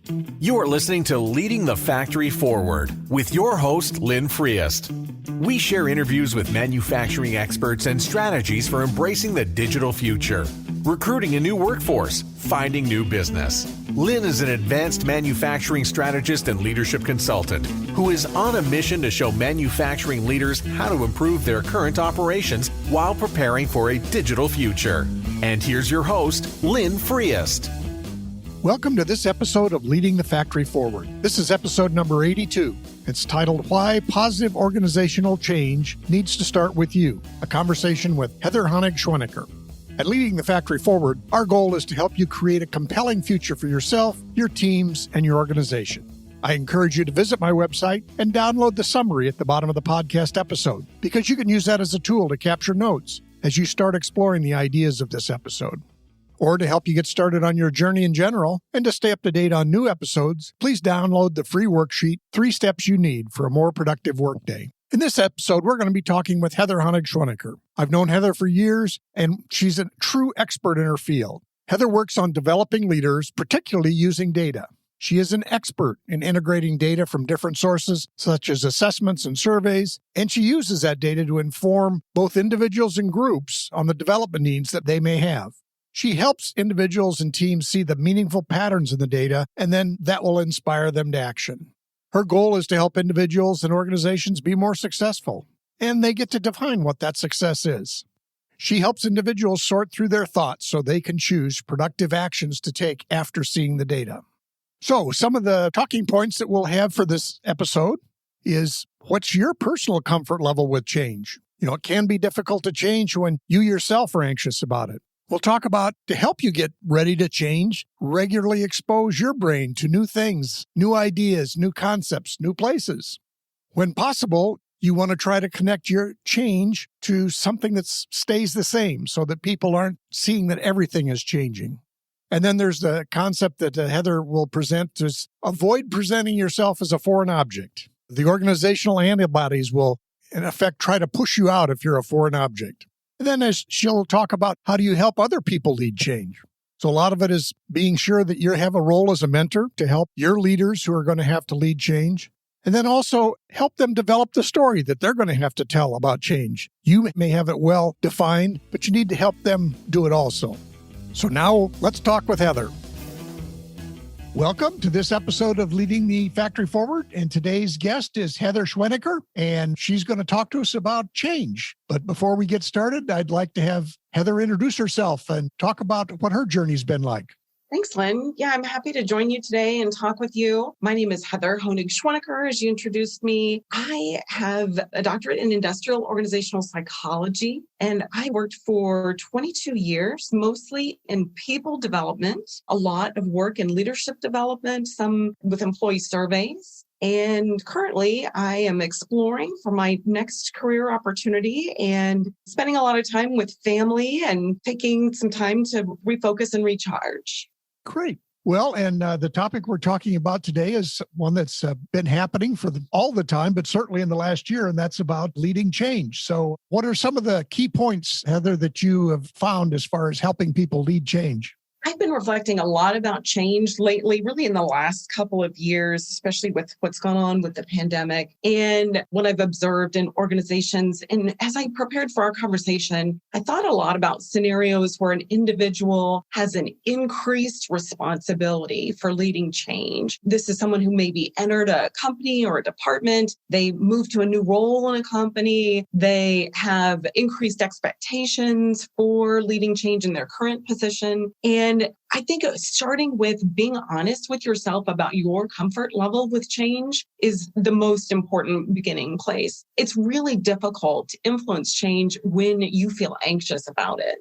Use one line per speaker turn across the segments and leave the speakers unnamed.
You are listening to Leading the Factory Forward with your host, Lynn Friest. We share interviews with manufacturing experts and strategies for embracing the digital future, recruiting a new workforce, finding new business. Lynn is an advanced manufacturing strategist and leadership consultant who is on a mission to show manufacturing leaders how to improve their current operations while preparing for a digital future. And here's your host, Lynn Friest.
Welcome to this episode of Leading the Factory Forward. This is episode number 82. It's titled, Why Positive Organizational Change Needs to Start With You, a conversation with Heather Honieg-Schwenneker. At Leading the Factory Forward, our goal is to help you create a compelling future for yourself, your teams, and your organization. I encourage you to visit my website and download the summary at the bottom of the podcast episode, because you can use that as a tool to capture notes as you start exploring the ideas of this episode. Or to help you get started on your journey in general and to stay up to date on new episodes, please download the free worksheet, 3 Steps You Need for a More Productive Workday. In this episode, we're going to be talking with Heather Honieg-Schwenneker. I've known Heather for years, and she's a true expert in her field. Heather works on developing leaders, particularly using data. She is an expert in integrating data from different sources, such as assessments and surveys, and she uses that data to inform both individuals and groups on the development needs that they may have. She helps individuals and teams see the meaningful patterns in the data, and then that will inspire them to action. Her goal is to help individuals and organizations be more successful, and they get to define what that success is. She helps individuals sort through their thoughts so they can choose productive actions to take after seeing the data. So, some of the talking points that we'll have for this episode is, what's your personal comfort level with change? It can be difficult to change when you yourself are anxious about it. We'll talk about, to help you get ready to change, regularly expose your brain to new things, new ideas, new concepts, new places. When possible, you want to try to connect your change to something that stays the same so that people aren't seeing that everything is changing. And then there's the concept that Heather will present, is avoid presenting yourself as a foreign object. The organizational antibodies will, in effect, try to push you out if you're a foreign object. And then as she'll talk about, how do you help other people lead change? So a lot of it is being sure that you have a role as a mentor to help your leaders who are going to have to lead change. And then also help them develop the story that they're going to have to tell about change. You may have it well defined, but you need to help them do it also. So now let's talk with Heather. Welcome to this episode of Leading the Factory Forward, and today's guest is Heather Schwenneker, and she's going to talk to us about change. But before we get started, I'd like to have Heather introduce herself and talk about what her journey's been like.
Thanks, Lynn. Yeah, I'm happy to join you today and talk with you. My name is Heather Honieg-Schwenneker, as you introduced me. I have a doctorate in industrial organizational psychology, and I worked for 22 years, mostly in people development, a lot of work in leadership development, some with employee surveys. And currently, I am exploring for my next career opportunity and spending a lot of time with family and taking some time to refocus and recharge.
Great. Well, and the topic we're talking about today is one that's been happening for all the time, but certainly in the last year, and that's about leading change. So what are some of the key points, Heather, that you have found as far as helping people lead change?
I've been reflecting a lot about change lately, really in the last couple of years, especially with what's gone on with the pandemic and what I've observed in organizations. And as I prepared for our conversation, I thought a lot about scenarios where an individual has an increased responsibility for leading change. This is someone who maybe entered a company or a department. They moved to a new role in a company. They have increased expectations for leading change in their current position. And I think starting with being honest with yourself about your comfort level with change is the most important beginning place. It's really difficult to influence change when you feel anxious about it.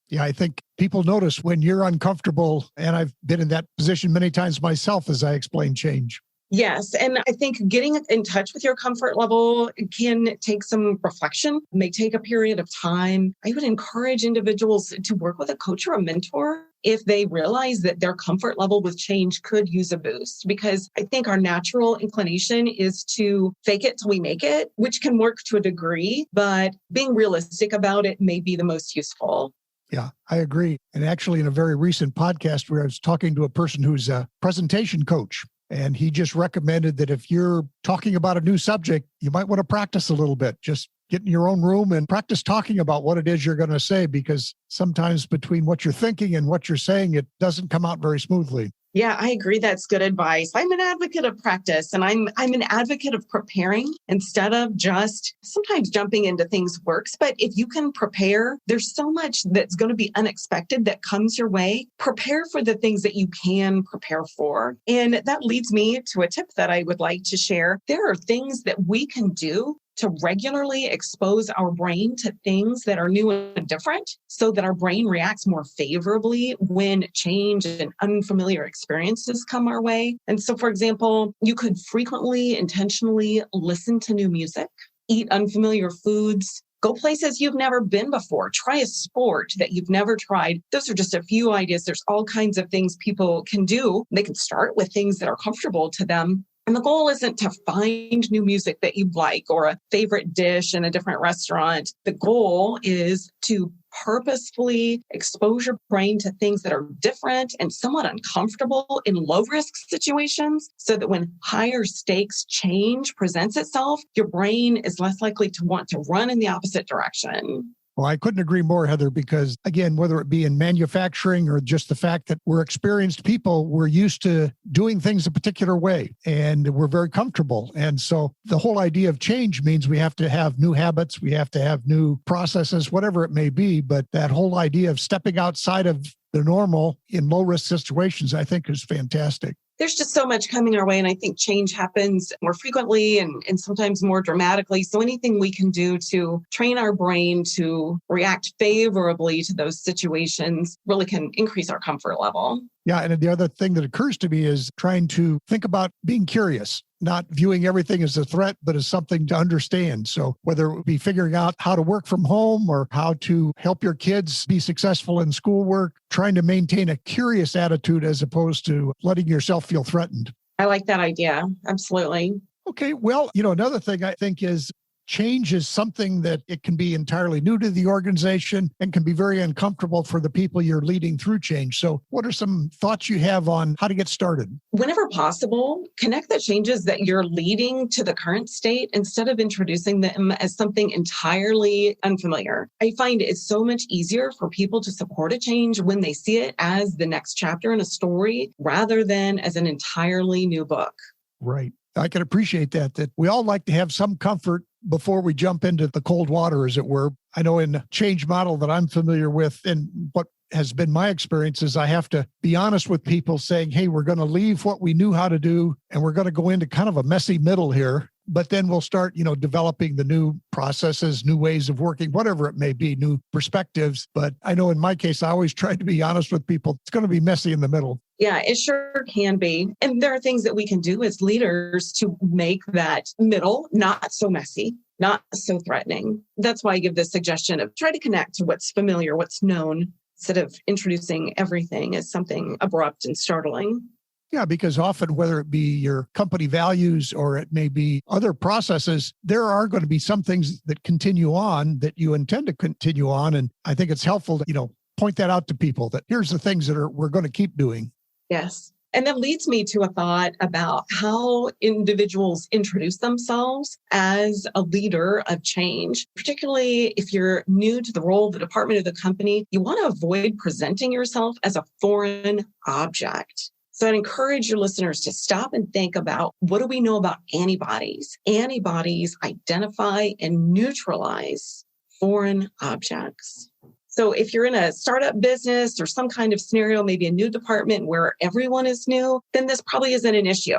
Yeah, I think people notice when you're uncomfortable, and I've been in that position many times myself as I explain change.
Yes. And I think getting in touch with your comfort level can take some reflection, may take a period of time. I would encourage individuals to work with a coach or a mentor if they realize that their comfort level with change could use a boost, because I think our natural inclination is to fake it till we make it, which can work to a degree, but being realistic about it may be the most useful.
Yeah, I agree. And actually, in a very recent podcast where I was talking to a person who's a presentation coach, and he just recommended that if you're talking about a new subject, you might want to practice a little bit. Just get in your own room and practice talking about what it is you're going to say, because sometimes between what you're thinking and what you're saying, it doesn't come out very smoothly.
Yeah, I agree. That's good advice. I'm an advocate of practice, and I'm an advocate of preparing instead of just sometimes jumping into things works. But if you can prepare, there's so much that's going to be unexpected that comes your way. Prepare for the things that you can prepare for. And that leads me to a tip that I would like to share. There are things that we can do to regularly expose our brain to things that are new and different so that our brain reacts more favorably when change and unfamiliar experiences come our way. And so, for example, you could frequently, intentionally listen to new music, eat unfamiliar foods, go places you've never been before, try a sport that you've never tried. Those are just a few ideas. There's all kinds of things people can do. They can start with things that are comfortable to them. And the goal isn't to find new music that you like or a favorite dish in a different restaurant. The goal is to purposefully expose your brain to things that are different and somewhat uncomfortable in low-risk situations so that when higher stakes change presents itself, your brain is less likely to want to run in the opposite direction.
Well, I couldn't agree more, Heather, because again, whether it be in manufacturing or just the fact that we're experienced people, we're used to doing things a particular way and we're very comfortable. And so the whole idea of change means we have to have new habits, we have to have new processes, whatever it may be. But that whole idea of stepping outside of the normal in low-risk situations, I think is fantastic.
There's just so much coming our way. And I think change happens more frequently and sometimes more dramatically. So anything we can do to train our brain to react favorably to those situations really can increase our comfort level.
Yeah. And the other thing that occurs to me is trying to think about being curious, not viewing everything as a threat, but as something to understand. So whether it be figuring out how to work from home or how to help your kids be successful in schoolwork, trying to maintain a curious attitude as opposed to letting yourself feel threatened.
I like that idea. Absolutely.
Okay. Well, another thing I think is change is something that it can be entirely new to the organization and can be very uncomfortable for the people you're leading through change. So what are some thoughts you have on how to get started?
Whenever possible, connect the changes that you're leading to the current state instead of introducing them as something entirely unfamiliar. I find it's so much easier for people to support a change when they see it as the next chapter in a story rather than as an entirely new book.
Right. I can appreciate that we all like to have some comfort before we jump into the cold water, as it were. I know in the change model that I'm familiar with and what has been my experience is I have to be honest with people saying, hey, we're going to leave what we knew how to do and we're going to go into kind of a messy middle here. But then we'll start, developing the new processes, new ways of working, whatever it may be, new perspectives. But I know in my case, I always try to be honest with people. It's going to be messy in the middle.
Yeah, it sure can be. And there are things that we can do as leaders to make that middle not so messy, not so threatening. That's why I give this suggestion of try to connect to what's familiar, what's known, instead of introducing everything as something abrupt and startling.
Yeah, because often, whether it be your company values or it may be other processes, there are going to be some things that continue on that you intend to continue on. And I think it's helpful to, point that out to people that here's the things that we're going to keep doing.
Yes. And that leads me to a thought about how individuals introduce themselves as a leader of change. Particularly if you're new to the role, the department, of the company, you want to avoid presenting yourself as a foreign object. So I'd encourage your listeners to stop and think about, what do we know about antibodies? Antibodies identify and neutralize foreign objects. So if you're in a startup business or some kind of scenario, maybe a new department where everyone is new, then this probably isn't an issue.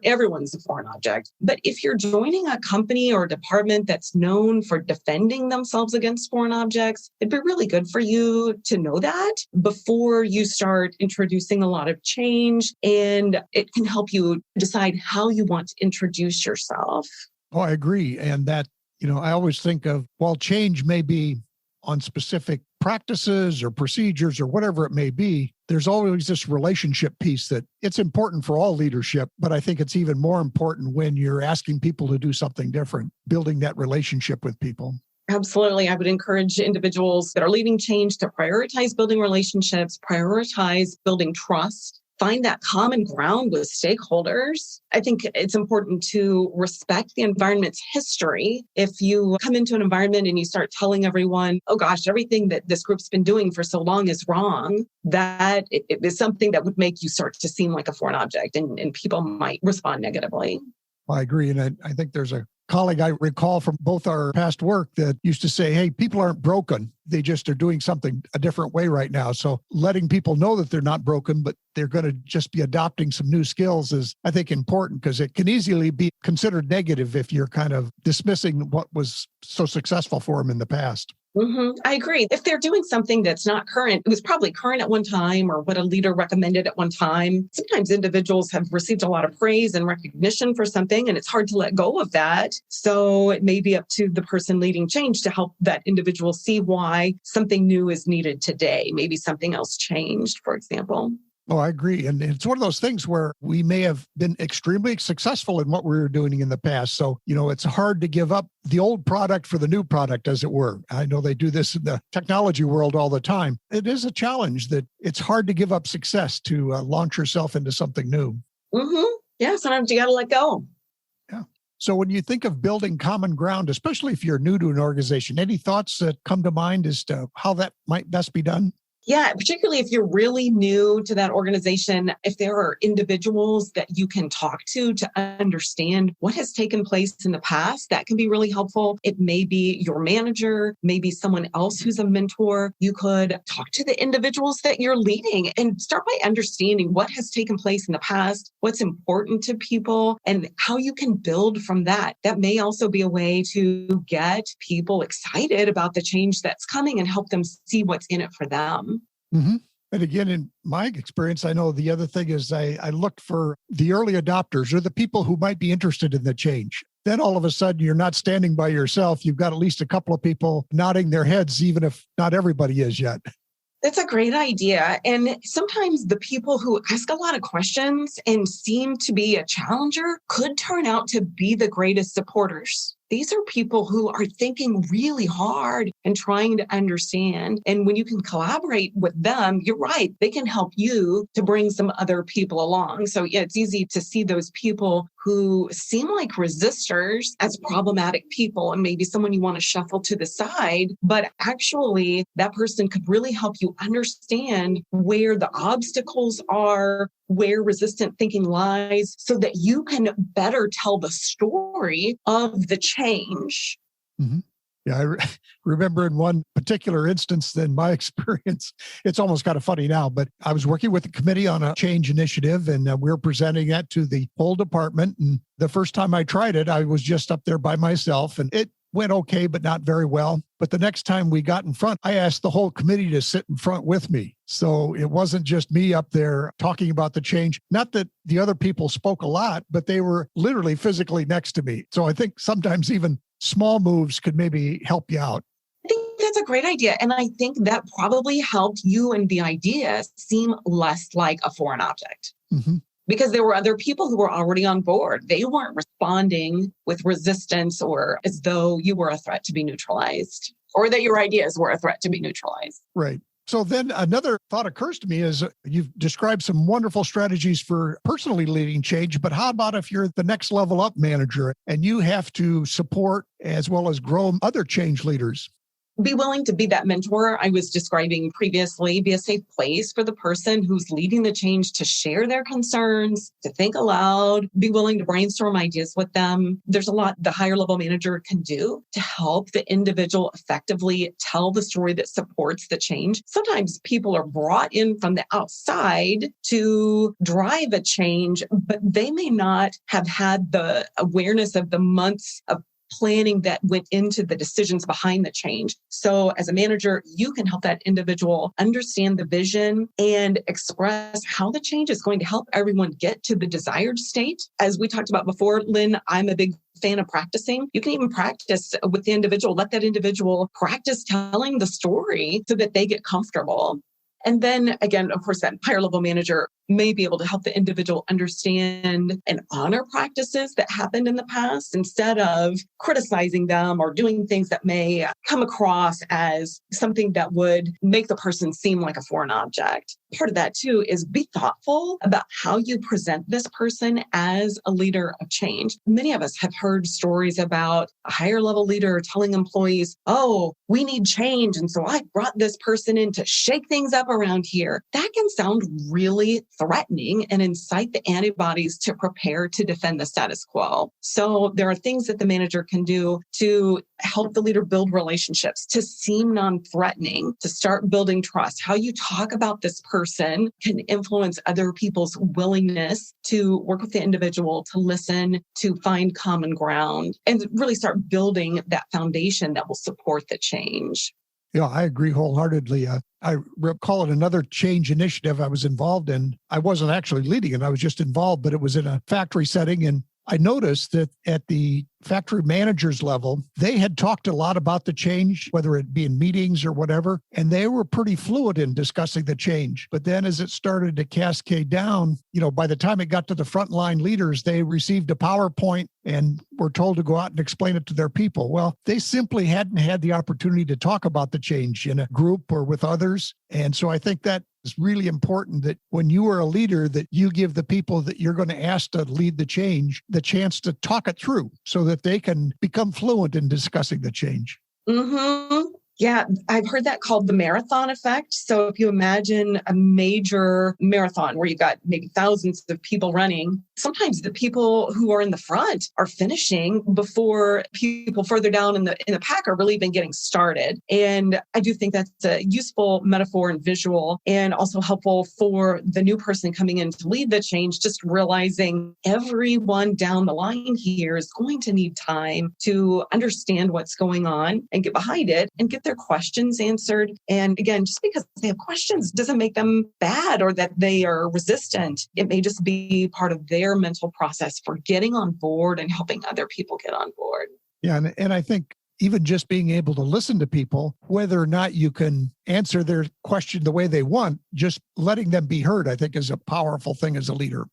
Everyone's a foreign object. But if you're joining a company or a department that's known for defending themselves against foreign objects, it'd be really good for you to know that before you start introducing a lot of change. And it can help you decide how you want to introduce yourself.
Oh, I agree. And that, I always think of, while change may be on specific practices or procedures or whatever it may be, there's always this relationship piece that it's important for all leadership, but I think it's even more important when you're asking people to do something different, building that relationship with people.
Absolutely. I would encourage individuals that are leading change to prioritize building relationships, prioritize building trust, find that common ground with stakeholders. I think it's important to respect the environment's history. If you come into an environment and you start telling everyone, oh gosh, everything that this group's been doing for so long is wrong, that it is something that would make you start to seem like a foreign object, and people might respond negatively.
I agree. And I think there's a colleague I recall from both our past work that used to say, hey, people aren't broken. They just are doing something a different way right now. So letting people know that they're not broken, but they're going to just be adopting some new skills is, I think, important, because it can easily be considered negative if you're kind of dismissing what was so successful for them in the past.
I agree. If they're doing something that's not current, it was probably current at one time or what a leader recommended at one time. Sometimes individuals have received a lot of praise and recognition for something, and it's hard to let go of that. So it may be up to the person leading change to help that individual see why something new is needed today. Maybe something else changed, for example.
Oh, I agree. And it's one of those things where we may have been extremely successful in what we were doing in the past. So, it's hard to give up the old product for the new product, as it were. I know they do this in the technology world all the time. It is a challenge that it's hard to give up success to launch yourself into something new.
Yeah, sometimes you got to let go.
Yeah. So when you think of building common ground, especially if you're new to an organization, any thoughts that come to mind as to how that might best be done?
Yeah, particularly if you're really new to that organization, if there are individuals that you can talk to understand what has taken place in the past, that can be really helpful. It may be your manager, maybe someone else who's a mentor. You could talk to the individuals that you're leading and start by understanding what has taken place in the past, what's important to people, and how you can build from that. That may also be a way to get people excited about the change that's coming and help them see what's in it for them.
Mm-hmm. And again, in my experience, I know the other thing is I looked for the early adopters or the people who might be interested in the change. Then all of a sudden, you're not standing by yourself. You've got at least a couple of people nodding their heads, even if not everybody is yet.
That's a great idea. And sometimes the people who ask a lot of questions and seem to be a challenger could turn out to be the greatest supporters. These are people who are thinking really hard and trying to understand. And when you can collaborate with them, you're right, they can help you to bring some other people along. So yeah, it's easy to see those people who seem like resistors as problematic people and maybe someone you want to shuffle to the side. But actually, that person could really help you understand where the obstacles are, where resistant thinking lies, so that you can better tell the story of the change.
Mm-hmm. Yeah, I remember in one particular instance in my experience, it's almost kind of funny now, but I was working with a committee on a change initiative and we were presenting that to the whole department. And the first time I tried it, I was just up there by myself and it went okay, but not very well. But the next time we got in front, I asked the whole committee to sit in front with me. So it wasn't just me up there talking about the change. Not that the other people spoke a lot, but they were literally physically next to me. So I think sometimes even small moves could maybe help you out.
I think that's a great idea. And I think that probably helped you and the idea seem less like a foreign object.
Mm-hmm.
Because there were other people who were already on board. They weren't responding with resistance or as though you were a threat to be neutralized or that your ideas were a threat to be neutralized.
Right. So then another thought occurs to me is you've described some wonderful strategies for personally leading change, but how about if you're the next level up manager and you have to support as well as grow other change leaders?
Be willing to be that mentor I was describing previously, be a safe place for the person who's leading the change to share their concerns, to think aloud, be willing to brainstorm ideas with them. There's a lot the higher level manager can do to help the individual effectively tell the story that supports the change. Sometimes people are brought in from the outside to drive a change, but they may not have had the awareness of the months of planning that went into the decisions behind the change. So as a manager, you can help that individual understand the vision and express how the change is going to help everyone get to the desired state. As we talked about before, Lynn, I'm a big fan of practicing. You can even practice with the individual, let that individual practice telling the story so that they get comfortable. And then again, of course, that higher level manager may be able to help the individual understand and honor practices that happened in the past instead of criticizing them or doing things that may come across as something that would make the person seem like a foreign object. Part of that too is be thoughtful about how you present this person as a leader of change. Many of us have heard stories about a higher level leader telling employees, oh, we need change. And so I brought this person in to shake things up around here. That can sound really threatening and incite the antibodies to prepare to defend the status quo. So there are things that the manager can do to help the leader build relationships, to seem non-threatening, to start building trust. How you talk about this person can influence other people's willingness to work with the individual, to listen, to find common ground, and really start building that foundation that will support the change.
Yeah, I agree wholeheartedly. I recall it another change initiative I was involved in. I wasn't actually leading it. I was just involved, but it was in a factory setting. And I noticed that at the factory managers level, they had talked a lot about the change, whether it be in meetings or whatever, and they were pretty fluid in discussing the change. But then as it started to cascade down, by the time it got to the frontline leaders, they received a PowerPoint and were told to go out and explain it to their people. Well, they simply hadn't had the opportunity to talk about the change in a group or with others. And so I think that it's really important that when you are a leader, that you give the people that you're going to ask to lead the change the chance to talk it through so that they can become fluent in discussing the change.
Mm-hmm. Yeah, I've heard that called the marathon effect. So if you imagine a major marathon where you've got maybe thousands of people running, sometimes the people who are in the front are finishing before people further down in the pack are really even getting started. And I do think that's a useful metaphor and visual, and also helpful for the new person coming in to lead the change, just realizing everyone down the line here is going to need time to understand what's going on and get behind it and get their questions answered. And again, just because they have questions doesn't make them bad or that they are resistant. It may just be part of their mental process for getting on board and helping other people get on board.
Yeah. And I think even just being able to listen to people, whether or not you can answer their question the way they want, just letting them be heard, I think is a powerful thing as a leader.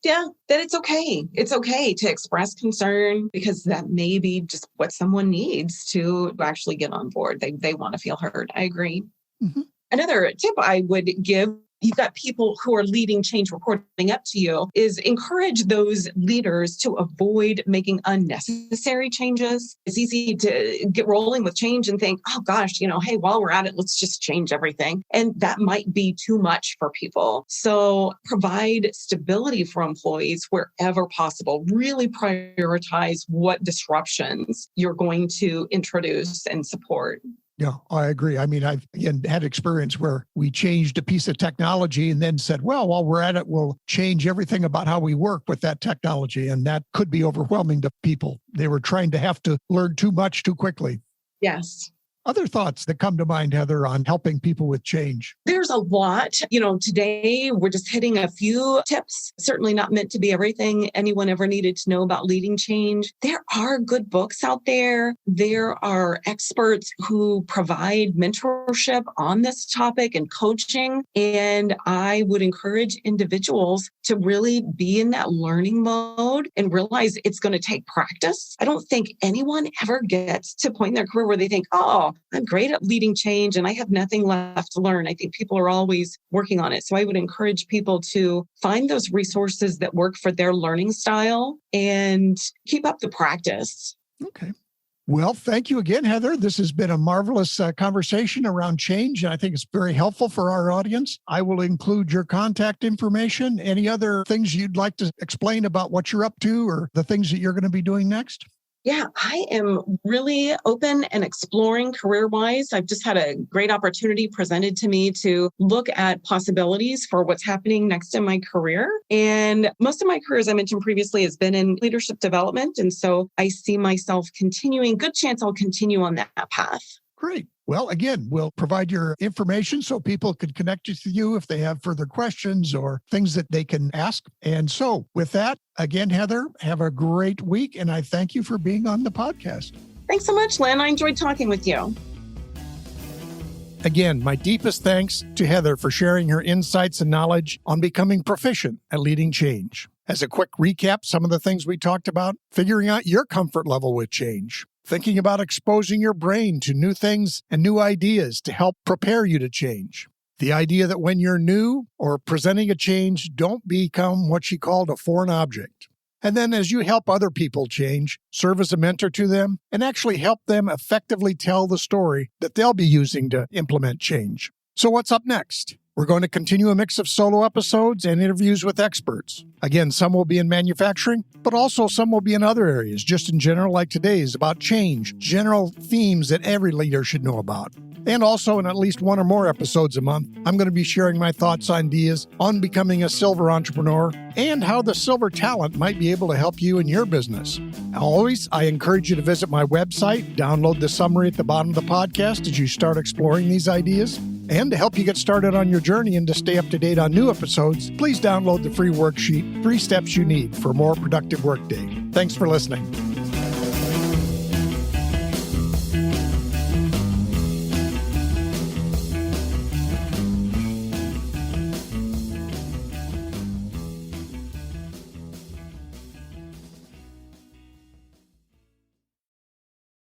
Yeah, that it's okay. It's okay to express concern because that may be just what someone needs to actually get on board. They want to feel heard. I agree.
Mm-hmm.
Another tip I would give, you've got people who are leading change reporting up to you, is encourage those leaders to avoid making unnecessary changes. It's easy to get rolling with change and think, oh gosh, hey, while we're at it, let's just change everything. And that might be too much for people. So provide stability for employees wherever possible. Really prioritize what disruptions you're going to introduce and support.
Yeah, I agree. I mean, I've had experience where we changed a piece of technology and then said, well, while we're at it, we'll change everything about how we work with that technology. And that could be overwhelming to people. They were trying to have to learn too much too quickly.
Yes.
Other thoughts that come to mind, Heather, on helping people with change?
There's a lot. Today we're just hitting a few tips, certainly not meant to be everything anyone ever needed to know about leading change. There are good books out there. There are experts who provide mentorship on this topic and coaching. And I would encourage individuals to really be in that learning mode and realize it's going to take practice. I don't think anyone ever gets to a point in their career where they think, oh, I'm great at leading change and I have nothing left to learn. I think people are always working on it. So I would encourage people to find those resources that work for their learning style and keep up the practice.
Okay. Well, thank you again, Heather. This has been a marvelous conversation around change, and I think it's very helpful for our audience. I will include your contact information. Any other things you'd like to explain about what you're up to or the things that you're going to be doing next?
Yeah, I am really open and exploring career-wise. I've just had a great opportunity presented to me to look at possibilities for what's happening next in my career. And most of my career, as I mentioned previously, has been in leadership development. And so I see myself continuing, good chance I'll continue on that path.
Great. Well, again, we'll provide your information so people can connect with you if they have further questions or things that they can ask. And so with that, again, Heather, have a great week. And I thank you for being on the podcast.
Thanks so much, Lynn. I enjoyed talking with you.
Again, my deepest thanks to Heather for sharing her insights and knowledge on becoming proficient at leading change. As a quick recap, some of the things we talked about: figuring out your comfort level with change, thinking about exposing your brain to new things and new ideas to help prepare you to change, the idea that when you're new or presenting a change, don't become what she called a foreign object. And then as you help other people change, serve as a mentor to them and actually help them effectively tell the story that they'll be using to implement change. So what's up next? We're going to continue a mix of solo episodes and interviews with experts. Again, some will be in manufacturing, but also some will be in other areas, just in general, like today's, about change, general themes that every leader should know about. And also in at least one or more episodes a month, I'm going to be sharing my thoughts, ideas on becoming a silver entrepreneur and how the silver talent might be able to help you in your business. Always, I encourage you to visit my website, download the summary at the bottom of the podcast as you start exploring these ideas. And to help you get started on your journey and to stay up to date on new episodes, please download the free worksheet, 3 Steps You Need for a More Productive Workday. Thanks for listening.